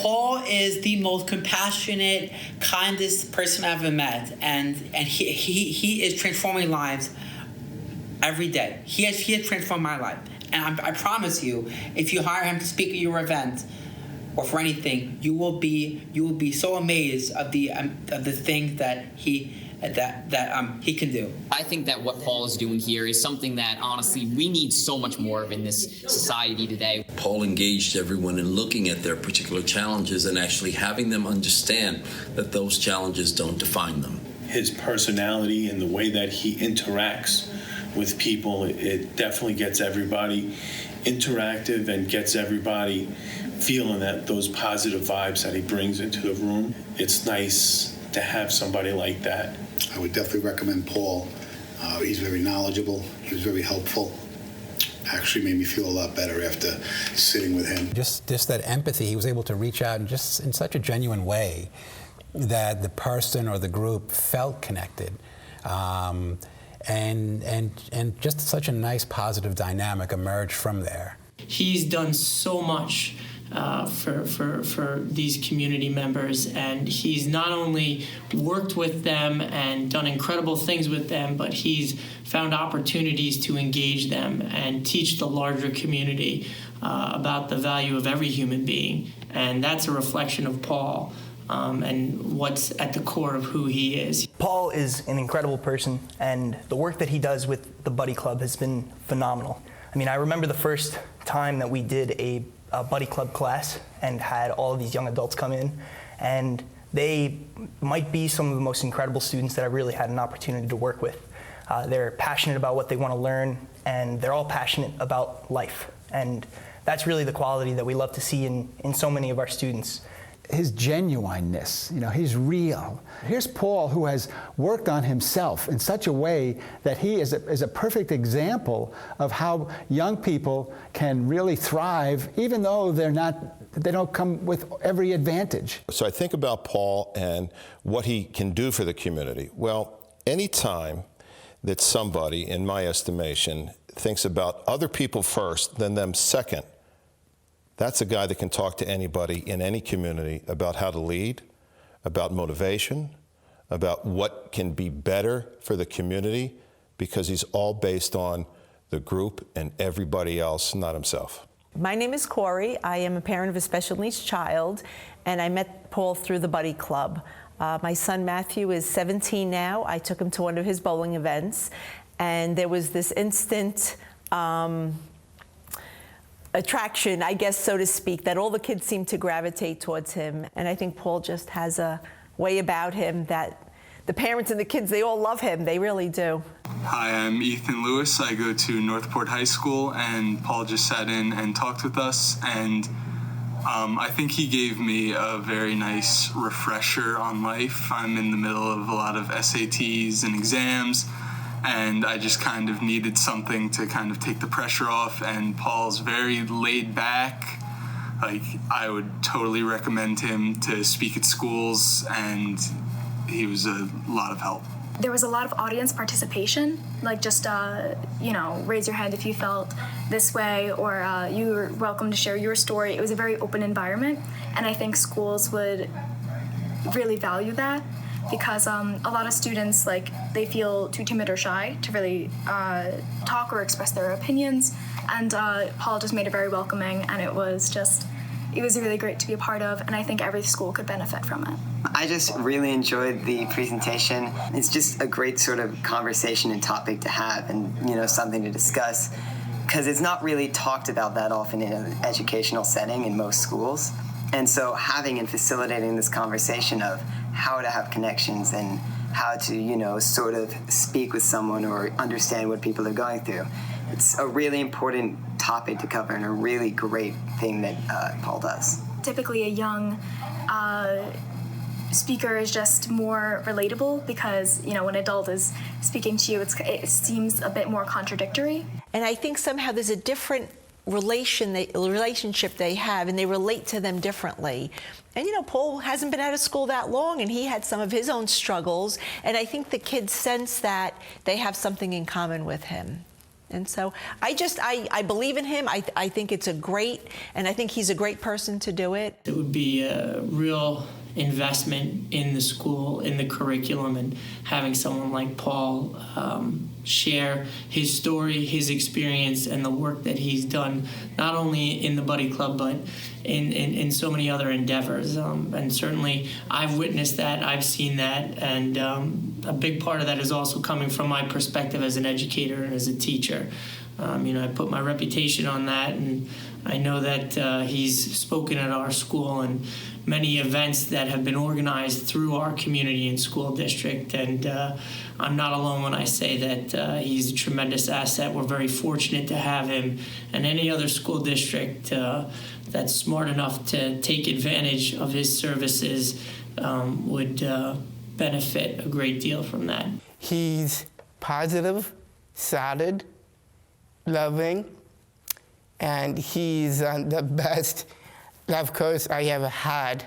Paul is the most compassionate, kindest person I've ever met, and he is transforming lives every day. He has transformed my life, and I promise you, if you hire him to speak at your event or for anything, you will be so amazed of the things that he can do. I think that what Paul is doing here is something that, honestly, we need so much more of in this society today. Paul engaged everyone in looking at their particular challenges and actually having them understand that those challenges don't define them. His personality and the way that he interacts with people, it definitely gets everybody interactive and gets everybody feeling that those positive vibes that he brings into the room. It's nice to have somebody like that. I would definitely recommend Paul. He's very knowledgeable. He was very helpful. Actually made me feel a lot better after sitting with him. Just that empathy, he was able to reach out and just in such a genuine way that the person or the group felt connected. And just such a nice positive dynamic emerged from there. He's done so much for these community members, and he's not only worked with them and done incredible things with them, but he's found opportunities to engage them and teach the larger community about the value of every human being. And that's a reflection of Paul and what's at the core of who he is. Paul is an incredible person, and the work that he does with the Buddy Club has been phenomenal. I mean, I remember the first time that we did a Buddy Club class and had all of these young adults come in, and they might be some of the most incredible students that I really had an opportunity to work with. They're passionate about what they want to learn, and they're all passionate about life. And that's really the quality that we love to see in so many of our students. His genuineness, he's real. Here's Paul, who has worked on himself in such a way that he is a perfect example of how young people can really thrive, even though they don't come with every advantage. So I think about Paul and what he can do for the community. Well, any time that somebody, in my estimation, thinks about other people first, then them second, that's a guy that can talk to anybody in any community about how to lead, about motivation, about what can be better for the community, because he's all based on the group and everybody else, not himself. My name is Corey. I am a parent of a special needs child, and I met Paul through the Buddy Club. My son Matthew is 17 now. I took him to one of his bowling events, and there was this instant attraction, I guess, so to speak, that all the kids seem to gravitate towards him. And I think Paul just has a way about him that the parents and the kids, they all love him. They really do. Hi, I'm Ethan Lewis. I go to Northport High School, and Paul just sat in and talked with us. And I think he gave me a very nice refresher on life. I'm in the middle of a lot of SATs and exams, and I just kind of needed something to kind of take the pressure off, and Paul's very laid back. Like, I would totally recommend him to speak at schools, and he was a lot of help. There was a lot of audience participation, like just, raise your hand if you felt this way, or you were welcome to share your story. It was a very open environment, and I think schools would really value that, because a lot of students, they feel too timid or shy to really talk or express their opinions, and Paul just made it very welcoming, and it was really great to be a part of, and I think every school could benefit from it. I just really enjoyed the presentation. It's just a great sort of conversation and topic to have, and something to discuss, because it's not really talked about that often in an educational setting in most schools. And so having and facilitating this conversation of how to have connections and how to, sort of speak with someone or understand what people are going through, it's a really important topic to cover and a really great thing that Paul does. Typically a young speaker is just more relatable, because, when an adult is speaking to you, it seems a bit more contradictory. And I think somehow there's a different relationship they have, and they relate to them differently. And Paul hasn't been out of school that long, and he had some of his own struggles, and I think the kids sense that they have something in common with him. And so I believe in him. I think it's and I think he's a great person to do it. It would be a real investment in the school, in the curriculum, and having someone like Paul share his story, his experience, and the work that he's done, not only in the Buddy Club, but in so many other endeavors. And certainly I've witnessed that, I've seen that, and a big part of that is also coming from my perspective as an educator and as a teacher. I put my reputation on that, and I know that he's spoken at our school and many events that have been organized through our community and school district, and I'm not alone when I say that he's a tremendous asset. We're very fortunate to have him, and any other school district that's smart enough to take advantage of his services would benefit a great deal from that. He's positive, solid, loving, and he's the best life coach I ever had.